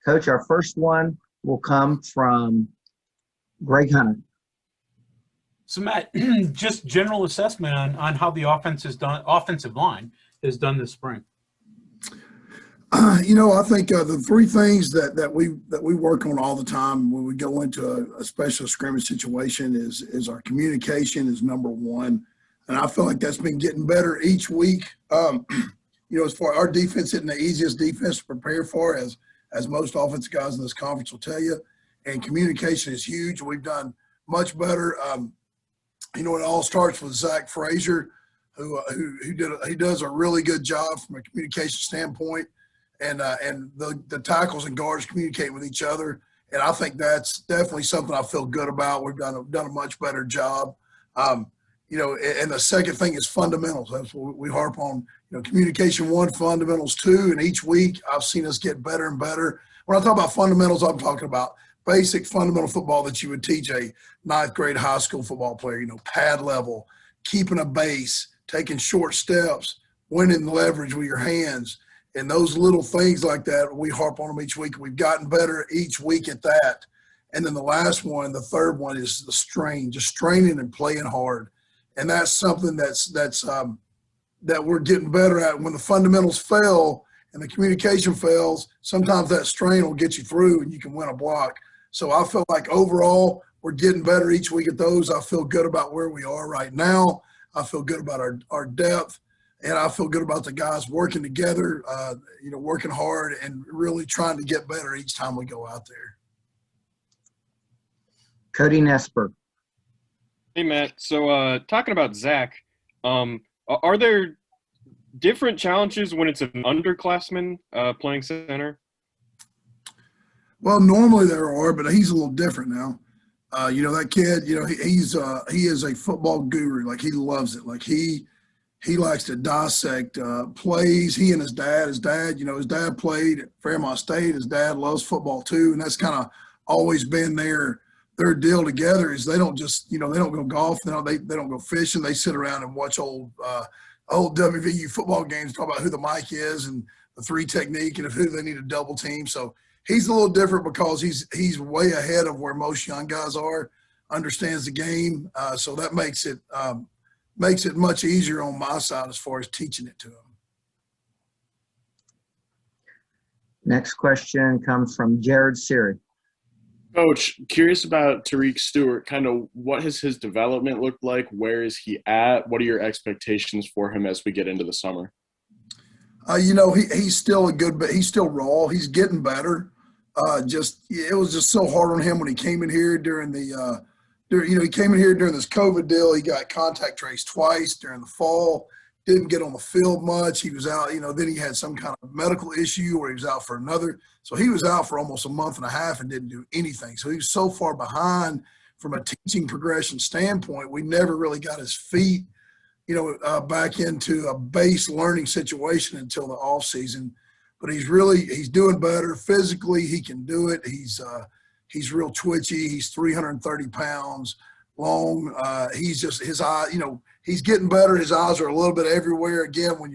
Coach, our first one will come from Greg Hunter. So Matt, just general assessment on how the offensive line has done this spring. I think the three things that we work on all the time when we go into a special scrimmage situation is our communication is number one, and I feel like that's been getting better each week. As far our defense isn't the easiest defense to prepare for, as most offensive guys in this conference will tell you, and communication is huge. We've done much better. It all starts with Zach Frazier, who does a really good job from a communication standpoint. And the tackles and guards communicate with each other, and I think that's definitely something I feel good about. We've done a much better job, and the second thing is fundamentals. That's what we harp on. Communication one, fundamentals two, and each week I've seen us get better and better. When I talk about fundamentals, I'm talking about basic fundamental football that you would teach a ninth grade high school football player. Pad level, keeping a base, taking short steps, winning leverage with your hands. And those little things like that, we harp on them each week. We've gotten better each week at that. And then the last one, the third one, is the strain, just straining and playing hard. And that's something that we're getting better at. When the fundamentals fail and the communication fails, sometimes that strain will get you through and you can win a block. So I feel like overall we're getting better each week at those. I feel good about where we are right now. I feel good about our depth. And I feel good about the guys working together, working hard and really trying to get better each time we go out there. Cody Nesper. Hey, Matt. So talking about Zach, are there different challenges when it's an underclassman playing center? Well, normally there are, but he's a little different now. That kid, he is a football guru. Like, he loves it. Like, he likes to dissect plays. He and his dad, his dad played at Fairmont State. His dad loves football too, and that's kind of always been their deal together. Is they don't just they don't go golf, they don't go fishing. They sit around and watch old WVU football games, talk about who the mic is and the three technique and who they need to double team. So he's a little different because he's way ahead of where most young guys are. Understands the game, so that makes it much easier on my side as far as teaching it to them. Next question comes from Jared Siri. Coach, curious about Tariq Stewart. Kind of what has his development looked like? Where is he at? What are your expectations for him as we get into the summer? He's still he's still raw. He's getting better. It was just so hard on him when he came in here during he came in here during this COVID deal. He got contact traced twice during the fall. Didn't get on the field much. He was out, then he had some kind of medical issue where he was out for another. So he was out for almost a month and a half and didn't do anything. So he was so far behind from a teaching progression standpoint. We never really got his feet, back into a base learning situation until the off season. But he's doing better physically. He can do it. He's real twitchy. He's 330 pounds long. He's just his eye, he's getting better. His eyes are a little bit everywhere. Again, when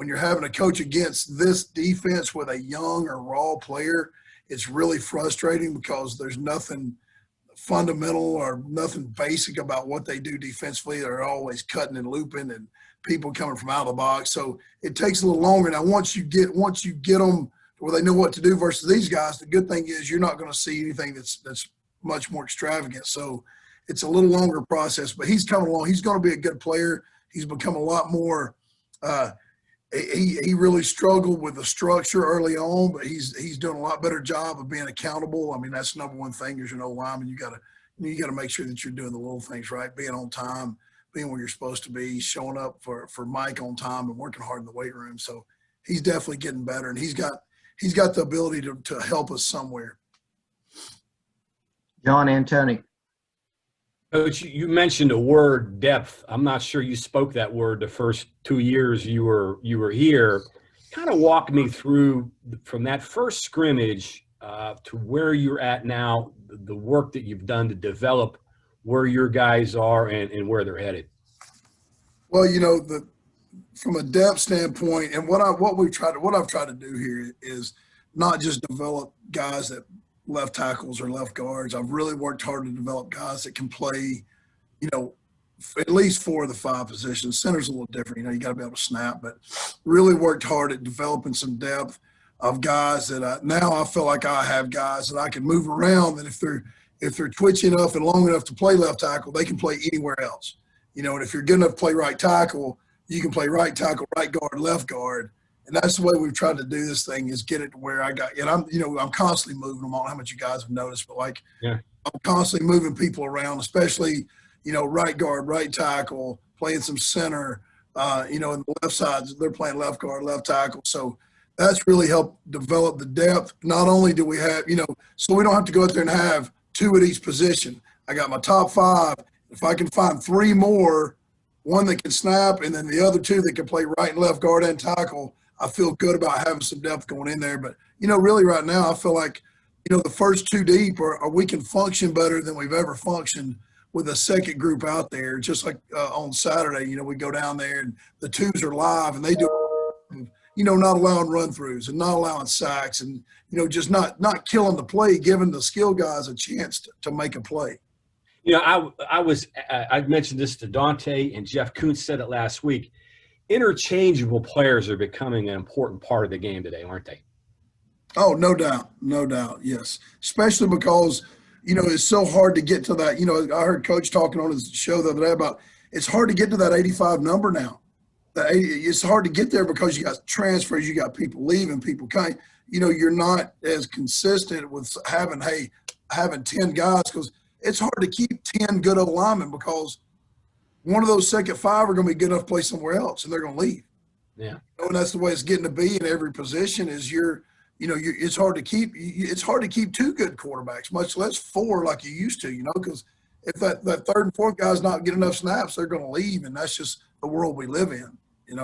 you're having to coach against this defense with a young or raw player, it's really frustrating because there's nothing fundamental or nothing basic about what they do defensively. They're always cutting and looping and people coming from out of the box. So it takes a little longer. Now, once you get them where they know what to do versus these guys, the good thing is you're not going to see anything that's much more extravagant. So it's a little longer process, but he's coming along. He's going to be a good player. He's become a lot more he really struggled with the structure early on, but he's doing a lot better job of being accountable. I mean, that's the number one thing is lineman. You got to make sure that you're doing the little things right, being on time, being where you're supposed to be, showing up for Mike on time and working hard in the weight room. So he's definitely getting better, and he's got the ability to help us somewhere. John Antoni. Coach, you mentioned a word, depth. I'm not sure you spoke that word the first 2 years you were here. Kind of walk me through from that first scrimmage to where you're at now, the work that you've done to develop where your guys are and where they're headed. Well, from a depth standpoint, and what I've tried to do here is not just develop guys that left tackles or left guards. I've really worked hard to develop guys that can play, at least 4 of the 5 positions. Center's a little different. You got to be able to snap, but really worked hard at developing some depth of guys that now I feel like I have guys that I can move around, that if they're twitchy enough and long enough to play left tackle, they can play anywhere else. And if you're good enough to play right tackle, you can play right tackle, right guard, left guard. And that's the way we've tried to do this thing, is get it to where I got – and I'm constantly moving them on. How much you guys have noticed, but I'm constantly moving people around, especially, right guard, right tackle, playing some center, and the left sides, they're playing left guard, left tackle. So that's really helped develop the depth. Not only do we have, so we don't have to go out there and have 2 at each position. I got my top 5. If I can find 3 more, one that can snap and then the other 2 that can play right and left guard and tackle, I feel good about having some depth going in there. But, really right now I feel like, the first 2 deep we can function better than we've ever functioned with a second group out there. Just like on Saturday, we go down there and the 2s are live and they do, not allowing run-throughs and not allowing sacks and, just not killing the play, giving the skill guys a chance to make a play. I mentioned this to Dante, and Jeff Kuntz said it last week. Interchangeable players are becoming an important part of the game today, aren't they? Oh, no doubt. No doubt. Yes. Especially because, it's so hard to get to that. I heard Coach talking on his show the other day about it's hard to get to that 85 number now. It's hard to get there because you got transfers, you got people leaving, people kind. You're not as consistent with having 10 guys, because it's hard to keep 10 good old linemen, because one of those second 5 are going to be good enough to play somewhere else, and they're going to leave. Yeah. And that's the way it's getting to be in every position. Is it's hard to keep 2 good quarterbacks, much less 4 like you used to. Because if that 3rd and 4th guy's not getting enough snaps, they're going to leave, and that's just the world we live in.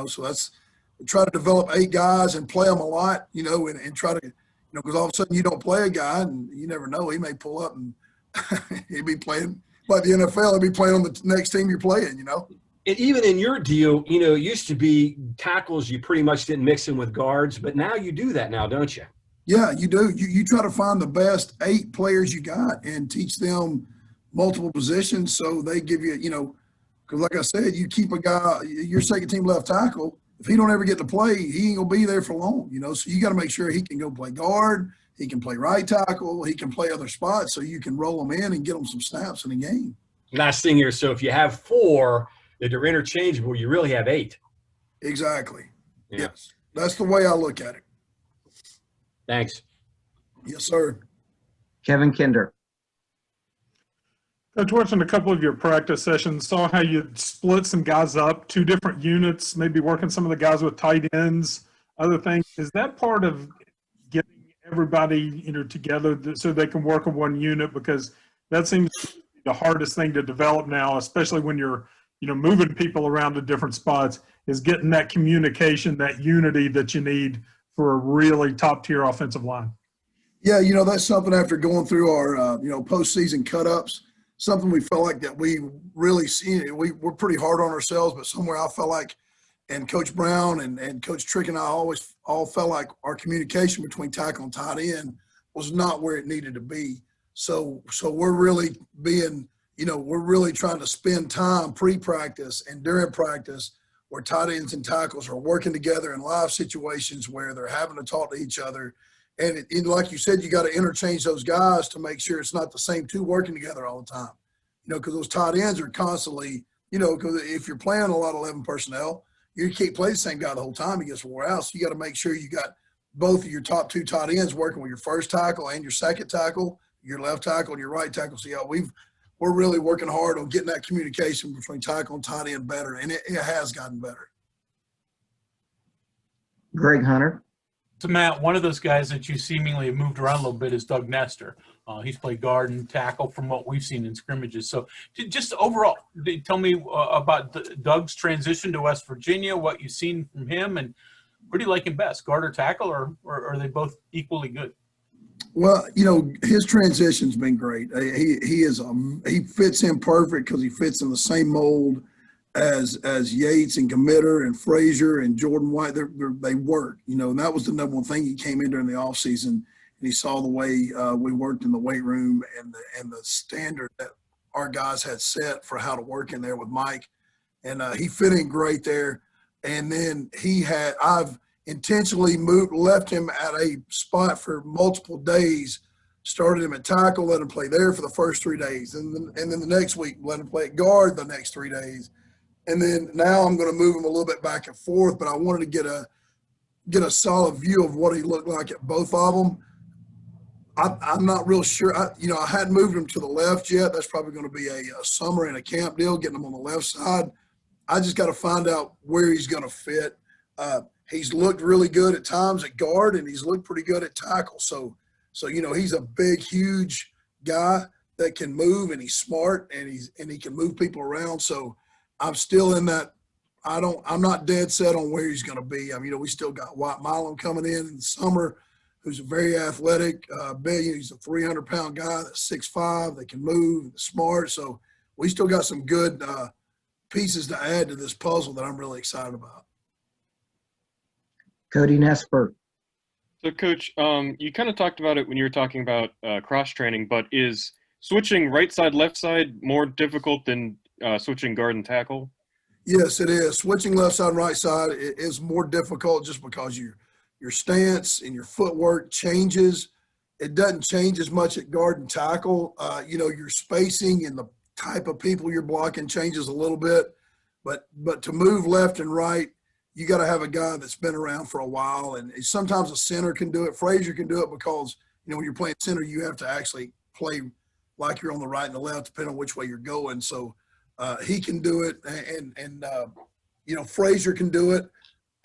So that's try to develop 8 guys and play them a lot. And try to, because all of a sudden you don't play a guy, and you never know, he may pull up and he'd be playing like the NFL. He'd be playing on the next team you're playing. And even in your deal, it used to be tackles, you pretty much didn't mix in with guards, but now you do that now, don't you? Yeah, you do. You try to find the best 8 players you got and teach them multiple positions, so they give you, because like I said, you keep a guy, your second team left tackle, if he don't ever get to play, he ain't going to be there for long, so you got to make sure he can go play guard, he can play right tackle, he can play other spots, so you can roll him in and get him some snaps in a game. Last thing here, so if you have 4 that are interchangeable, you really have 8. Exactly. Yeah. Yes. That's the way I look at it. Thanks. Yes, sir. Kevin Kinder. Coach, watching a couple of your practice sessions, saw how you split some guys up, 2 different units, maybe working some of the guys with tight ends, other things. Is that part of getting everybody, together so they can work in one unit? Because that seems to be the hardest thing to develop now, especially when you're, moving people around to different spots, is getting that communication, that unity that you need for a really top-tier offensive line. Yeah, that's something after going through our, postseason cut-ups, something we felt like that we really seen it. We're pretty hard on ourselves, but somewhere I felt like, and Coach Brown and Coach Trick and I always all felt like our communication between tackle and tight end was not where it needed to be. So we're really being, we're really trying to spend time pre-practice and during practice where tight ends and tackles are working together in live situations where they're having to talk to each other. And like you said, you got to interchange those guys to make sure it's not the same 2 working together all the time. Because those tight ends are constantly, because if you're playing a lot of 11 personnel, you can't play the same guy the whole time. He gets wore out. So you got to make sure you got both of your top 2 tight ends working with your first tackle and your second tackle, your left tackle and your right tackle. So, yeah, we're really working hard on getting that communication between tackle and tight end better, and it has gotten better. Greg Hunter. So, Matt, one of those guys that you seemingly have moved around a little bit is Doug Nestor. He's played guard and tackle from what we've seen in scrimmages. So just overall, tell me about Doug's transition to West Virginia, what you've seen from him, and where do you like him best, guard or tackle, or are they both equally good? Well, his transition's been great. He fits in perfect because he fits in the same mold as Yates and Committer and Frazier and Jordan White. They work, and that was the number one thing. He came in during the off season and he saw the way we worked in the weight room and the standard that our guys had set for how to work in there with Mike. And he fit in great there. And then I've intentionally left him at a spot for multiple days, started him at tackle, let him play there for the first 3 days. And then the next week, let him play at guard the next 3 days. And then now I'm going to move him a little bit back and forth, but I wanted to get a solid view of what he looked like at both of them. I'm not real sure. I hadn't moved him to the left yet. That's probably going to be a summer and a camp deal, getting him on the left side. I just got to find out where he's going to fit. He's looked really good at times at guard, and he's looked pretty good at tackle. So he's a big, huge guy that can move, and he's smart, and he can move people around. So I'm still in that. I'm not dead set on where he's going to be. I mean, we still got White Milam coming in the summer, who's a very athletic, big. He's a 300-pound guy that's 6'5", that can move, smart. So we still got some good pieces to add to this puzzle that I'm really excited about. Cody Nesper. So, Coach, you kind of talked about it when you were talking about cross-training, but is switching right side, left side more difficult than switching guard and tackle? Yes, it is. Switching left side and right side is more difficult just because your stance and your footwork changes. It doesn't change as much at guard and tackle. Your spacing and the type of people you're blocking changes a little bit. But to move left and right, you got to have a guy that's been around for a while. And sometimes a center can do it. Frazier can do it because, when you're playing center, you have to actually play like you're on the right and the left, depending on which way you're going. So he can do it. And Frazier can do it.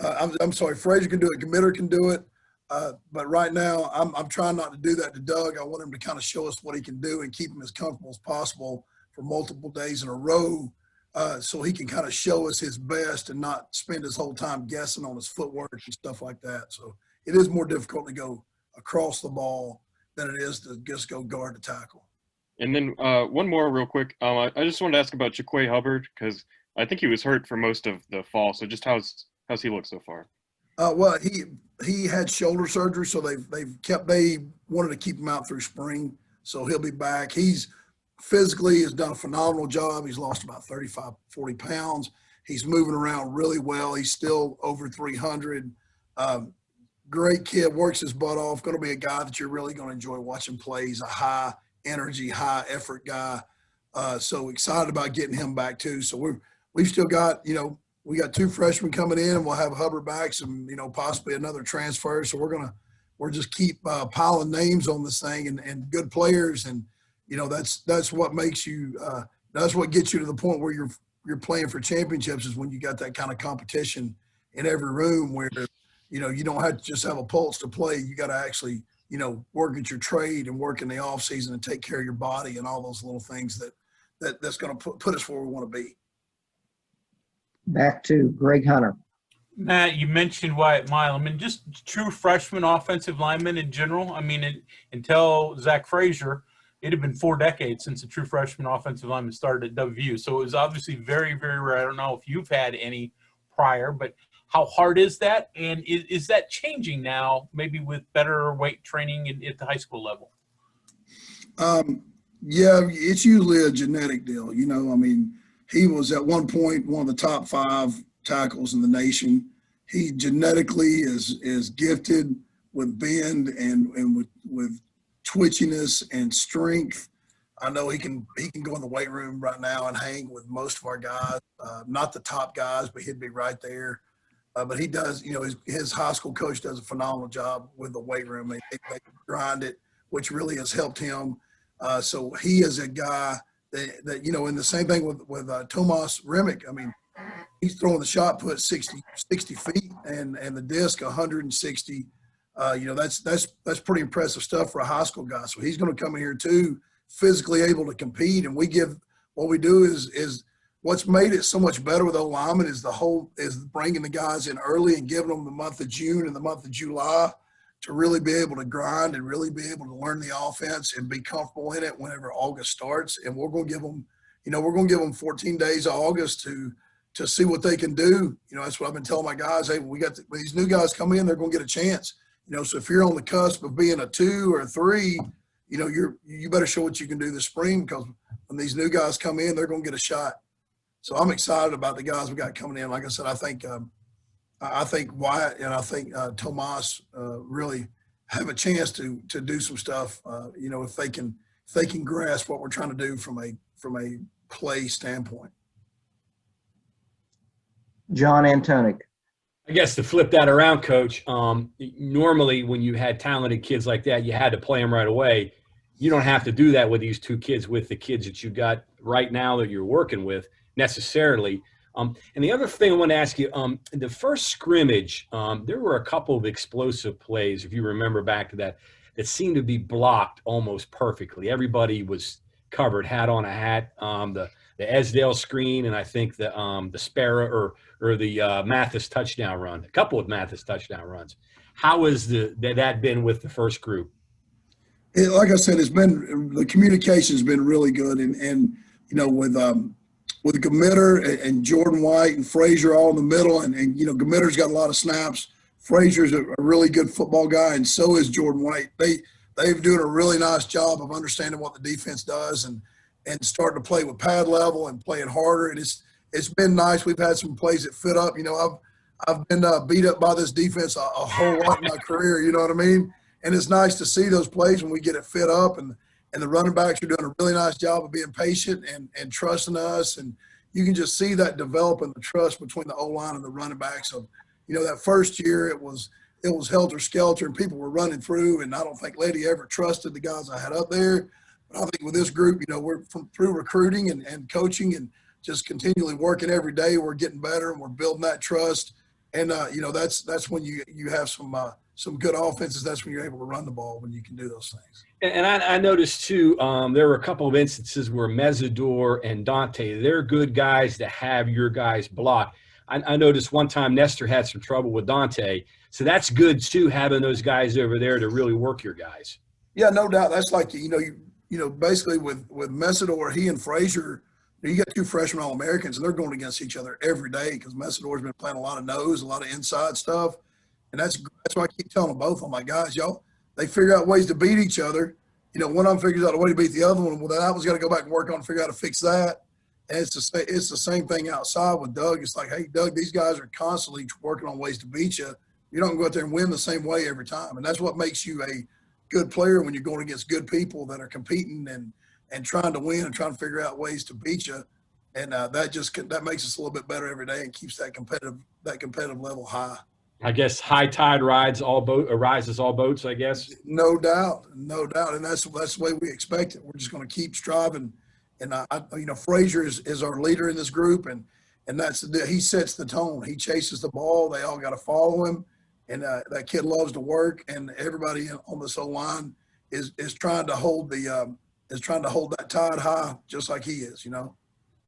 I'm sorry, Frazier can do it. Committer can do it. But right now, I'm trying not to do that to Doug. I want him to kind of show us what he can do and keep him as comfortable as possible for multiple days in a row, so he can kind of show us his best and not spend his whole time guessing on his footwork and stuff like that. So it is more difficult to go across the ball than it is to just go guard to tackle. And then one more real quick. I just wanted to ask about Jaquay Hubbard, because I think he was hurt for most of the fall. So just how's he look so far? Well, he had shoulder surgery, so they wanted to keep him out through spring, so he'll be back. He's physically has done a phenomenal job. He's lost about 35, 40 pounds. He's moving around really well. He's still over 300. Great kid, works his butt off. Going to be a guy that you're really going to enjoy watching play. He's a high energy, high effort guy. So excited about getting him back too. So we've still got, we got 2 freshmen coming in, and we'll have Hubbard back, some, possibly another transfer. So we're just keep piling names on this thing and good players. And, that's what makes you, that's what gets you to the point where you're playing for championships, is when you got that kind of competition in every room where, you don't have to just have a pulse to play. You got to actually, work at your trade and work in the off season and take care of your body and all those little things that's going to put us where we want to be. Back to Greg Hunter. Matt, you mentioned Wyatt Milam, and just true freshman offensive linemen in general. I mean, until Zach Frazier, it had been 4 decades since a true freshman offensive lineman started at WVU. So it was obviously very, very rare. I don't know if you've had any prior, but how hard is that? And is that changing now, maybe with better weight training at the high school level? Yeah, it's usually a genetic deal. I mean, he was at one point one of the top 5 tackles in the nation. He genetically is gifted with bend and with twitchiness and strength. I know he can go in the weight room right now and hang with most of our guys. Not the top guys, but he'd be right there. But he does, his high school coach does a phenomenal job with the weight room. They grind it, which really has helped him. So he is a guy that and the same thing with Tomas Remick. I mean, he's throwing the shot put 60 feet and the disc 160. That's pretty impressive stuff for a high school guy. So he's going to come in here too, physically able to compete. And what we do is what's made it so much better with O-linemen is bringing the guys in early and giving them the month of June and the month of July to really be able to grind and really be able to learn the offense and be comfortable in it whenever August starts. And we're going to give them 14 days of August to to see what they can do. You know, that's what I've been telling my guys. Hey, when these new guys come in, they're going to get a chance. You know, so if you're on the cusp of being a 2 or a 3, you know, you better show what you can do this spring, because when these new guys come in, they're going to get a shot. So I'm excited about the guys we got coming in. Like I said, I think Wyatt and I think Tomas really have a chance to do some stuff. You know, if they can grasp what we're trying to do from a play standpoint. John Antonic. I guess to flip that around, Coach, normally when you had talented kids like that, you had to play them right away. You don't have to do that with these 2 kids, with the kids that you got right now that you're working with necessarily. And the other thing I want to ask you, the first scrimmage, there were a couple of explosive plays, if you remember back to that seemed to be blocked almost perfectly. Everybody was covered, hat on a hat. The Esdale screen, and I think the Sparrow or the Mathis touchdown run, a couple of Mathis touchdown runs. How has that been with the first group? Like I said, the communication's been really good, and you know, with Gamitter and Jordan White and Frazier all in the middle, and you know, Gamitter's got a lot of snaps. Frazier's a really good football guy, and so is Jordan White. They've doing a really nice job of understanding what the defense does and starting to play with pad level and playing harder. And it's been nice. We've had some plays that fit up. You know, I've been beat up by this defense a whole lot in my career. You know what I mean? And it's nice to see those plays when we get it fit up, and the running backs are doing a really nice job of being patient and trusting us. And you can just see that developing, the trust between the O-line and the running backs. Of, you know, that first year it was helter-skelter and people were running through, and I don't think Lady ever trusted the guys I had up there. But I think with this group, you know, we're through recruiting and coaching and just continually working every day. We're getting better and we're building that trust. And, you know, that's when you have some good offenses. That's when you're able to run the ball, when you can do those things. And I noticed, too, there were a couple of instances where Mesidor and Dante, they're good guys to have your guys block. I noticed one time Nestor had some trouble with Dante. So that's good, too, having those guys over there to really work your guys. Yeah, no doubt. That's like, you know, basically with Mesidor, he and Frazier, you got 2 freshman All-Americans, and they're going against each other every day, because Mesidor's been playing a lot of nose, a lot of inside stuff. And that's why I keep telling them both, my guys, y'all, they figure out ways to beat each other. You know, one of them figures out a way to beat the other one. Well, then that one's got to go back and work on and figure out how to fix that. And it's the same thing outside with Doug. It's like, hey, Doug, these guys are constantly working on ways to beat you. You don't go out there and win the same way every time. And that's what makes you a good player, when you're going against good people that are competing and trying to win and trying to figure out ways to beat you. And that makes us a little bit better every day and keeps that competitive level high. I guess high tide rises all boats, I guess. No doubt. And that's the way we expect it. We're just going to keep striving. And you know, Frazier is our leader in this group, and he sets the tone. He chases the ball. They all got to follow him. And that kid loves to work, and everybody on this whole line is trying to hold that tide high, just like he is, you know.